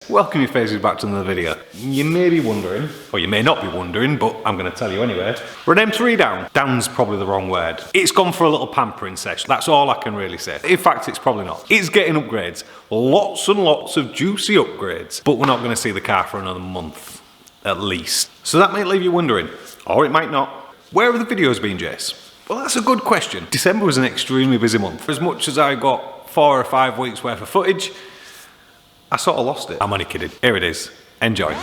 welcome your faces back to another video. You may be wondering, or you may not be wondering, but I'm going to tell you anyway. We're an M3 down. Down's probably the wrong word. It's gone for a little pampering session. That's all I can really say. In fact, it's probably not. It's getting upgrades. Lots and lots of juicy upgrades. But we're not going to see the car for another month, at least. So that might leave you wondering, or it might not. Where have the videos been, Jace? Well, that's a good question. December was an extremely busy month. As much as I got 4 or 5 weeks worth of footage, I sort of lost it. I'm only kidding. Here it is. Enjoy.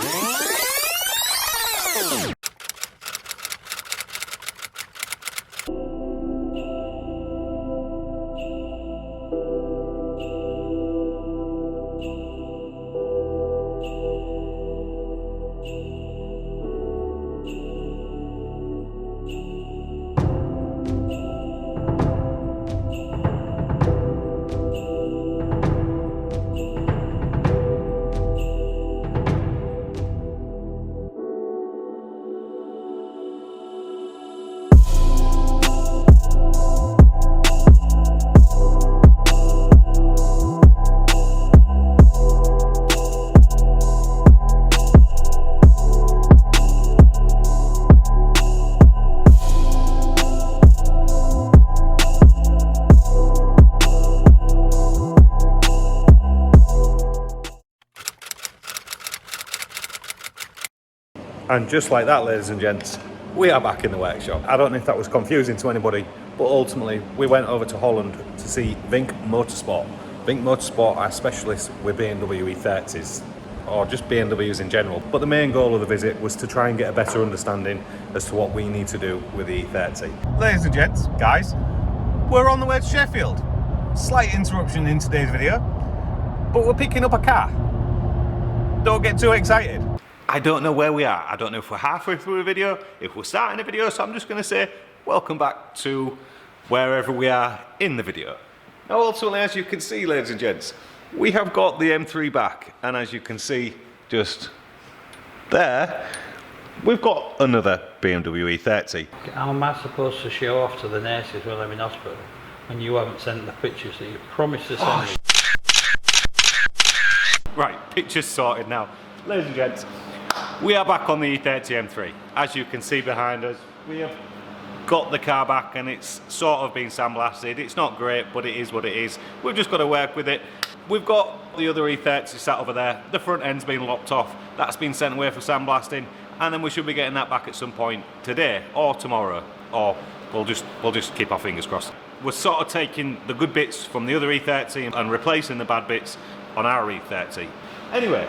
And just like that, ladies and gents, we are back in the workshop. I don't know if that was confusing to anybody, but ultimately we went over to Holland to see Vink Motorsport. Vink Motorsport are specialists with BMW E30s, or just BMWs in general. But the main goal of the visit was to try and get a better understanding as to what we need to do with the E30. Ladies and gents, guys, we're on the way to Sheffield. Slight interruption in today's video, but we're picking up a car. Don't get too excited. I don't know where we are. I don't know if we're halfway through a video, if we're starting a video, so I'm just going to say welcome back to wherever we are in the video. Now ultimately, as you can see, ladies and gents, we have got the M3 back, and as you can see just there, we've got another BMW E30. How am I supposed to show off to the nurses while I'm in hospital when you haven't sent the pictures that you promised to send me? Right, pictures sorted now. Ladies and gents, we are back on the E30 M3. As you can see behind us, we have got the car back and it's sort of been sandblasted. It's not great, but it is what it is. We've just got to work with it. We've got the other E30 sat over there. The front end's been lopped off. That's been sent away for sandblasting, and then we should be getting that back at some point today or tomorrow, or we'll just keep our fingers crossed. We're sort of taking the good bits from the other E30 and replacing the bad bits on our E30. Anyway,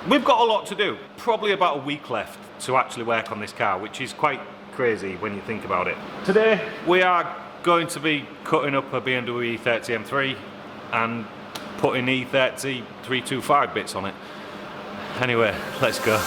we've got a lot to do. Probably about a week left to actually work on this car, which is quite crazy when you think about it. Today, we are going to be cutting up a BMW E30 M3 and putting E30 325 bits on it. Anyway, let's go.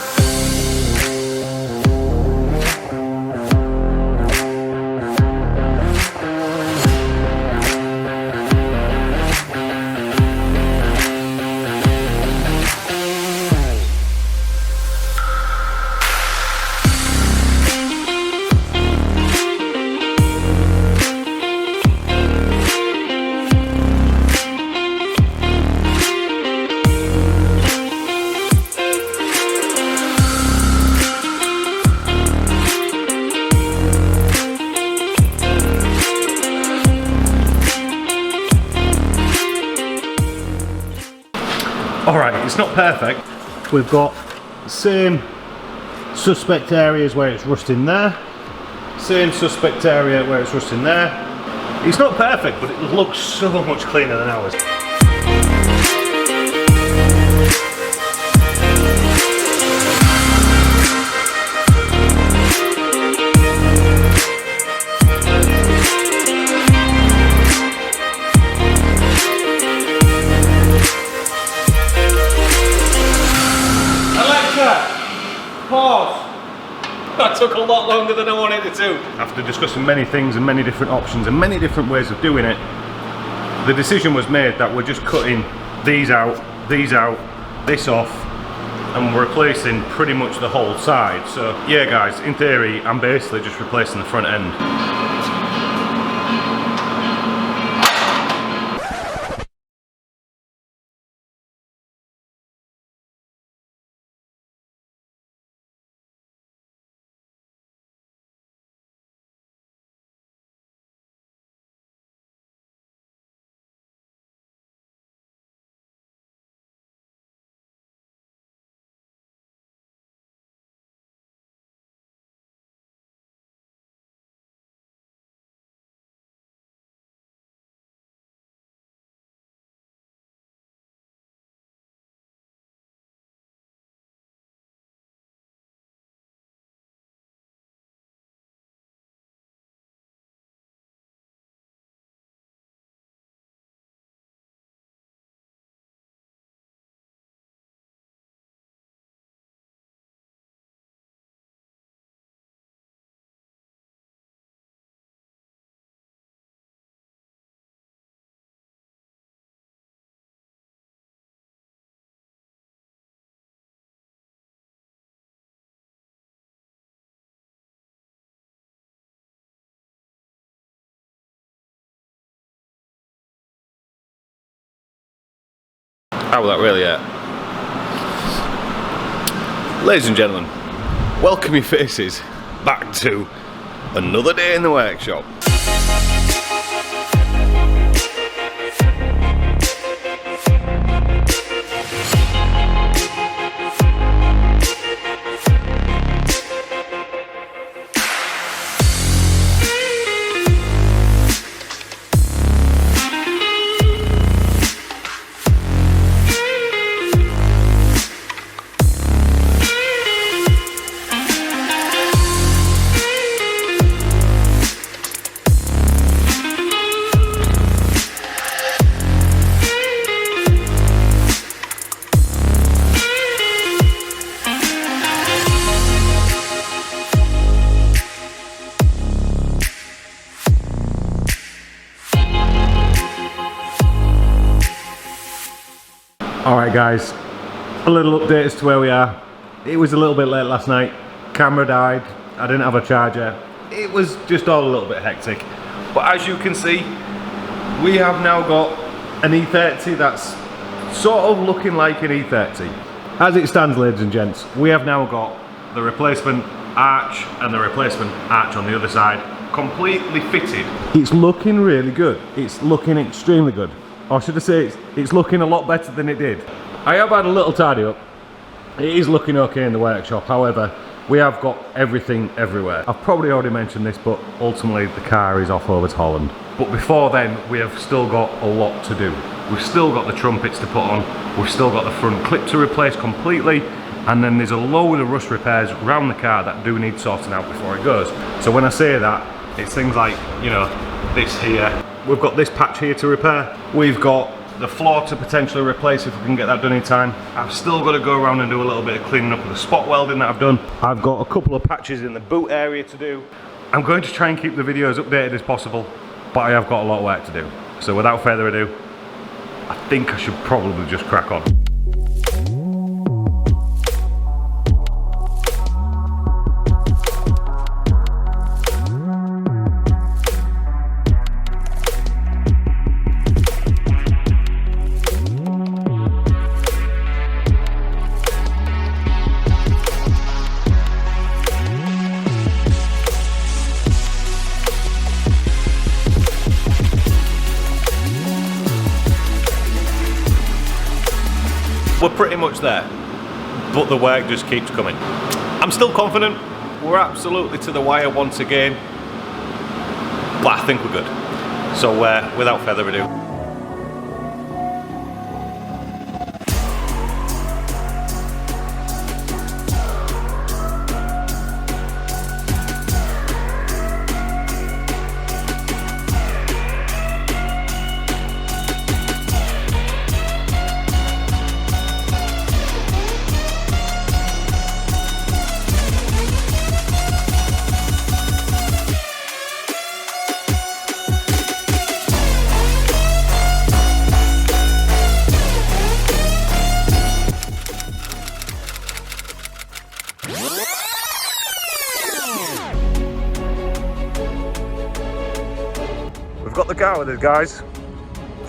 Alright, it's not perfect. We've got the same suspect areas where it's rusting there. Same suspect area where it's rusting there. It's not perfect, but it looks so much cleaner than ours. That took a lot longer than I wanted it to. After discussing many things and many different options and many different ways of doing it, the decision was made that we're just cutting these out, this off, and we're replacing pretty much the whole side. So yeah guys, in theory, I'm basically just replacing the front end. How will that really hurt? Ladies and gentlemen, welcome your faces back to another day in the workshop. Alright guys, a little update as to where we are. It was a little bit late last night, camera died, I didn't have a charger. It was just all a little bit hectic. But as you can see, we have now got an E30 that's sort of looking like an E30. As it stands, ladies and gents, we have now got the replacement arch and the replacement arch on the other side completely fitted. It's looking really good. It's looking extremely good. Or should I say it's looking a lot better than it did. I have had a little tidy up. It is looking okay in the workshop, however, we have got everything everywhere. I've probably already mentioned this, but ultimately the car is off over to Holland. But before then, we have still got a lot to do. We've still got the trumpets to put on, we've still got the front clip to replace completely, and then there's a load of rust repairs around the car that do need sorting out before it goes. So when I say that, it's things like, you know, this here. We've got this patch here to repair. We've got the floor to potentially replace if we can get that done in time. I've still got to go around and do a little bit of cleaning up of the spot welding that I've done. I've got a couple of patches in the boot area to do. I'm going to try and keep the videos updated as possible, but I have got a lot of work to do. So without further ado, I think I should probably just crack on. We're pretty much there, but the work just keeps coming. I'm still confident, we're absolutely to the wire once again, but I think we're good. So without further ado, we've got the car with us, guys.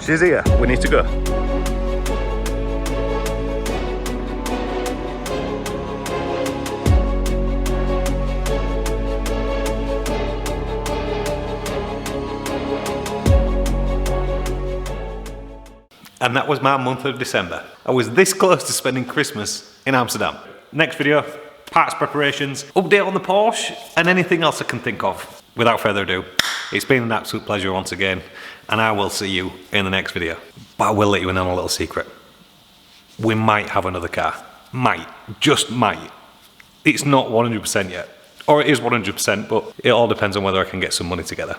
She's here, we need to go. And that was my month of December. I was this close to spending Christmas in Amsterdam. Next video, parts preparations, update on the Porsche, and anything else I can think of. Without further ado, it's been an absolute pleasure once again, and I will see you in the next video. But I will let you in on a little secret. We might have another car. Might. Just might. It's not 100% yet. Or it is 100%, but it all depends on whether I can get some money together.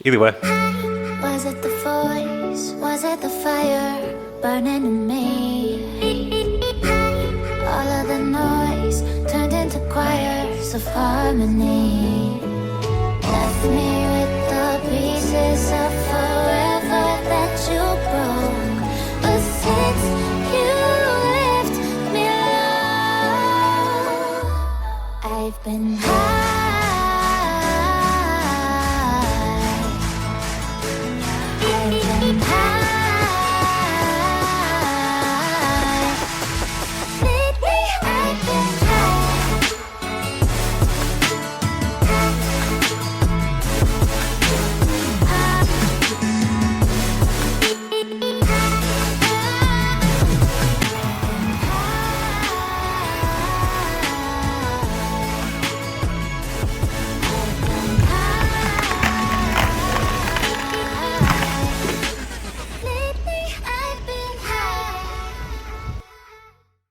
Either way. Was it the voice? Was it the fire burning in me? All of the noise turned into choirs of harmony. Left me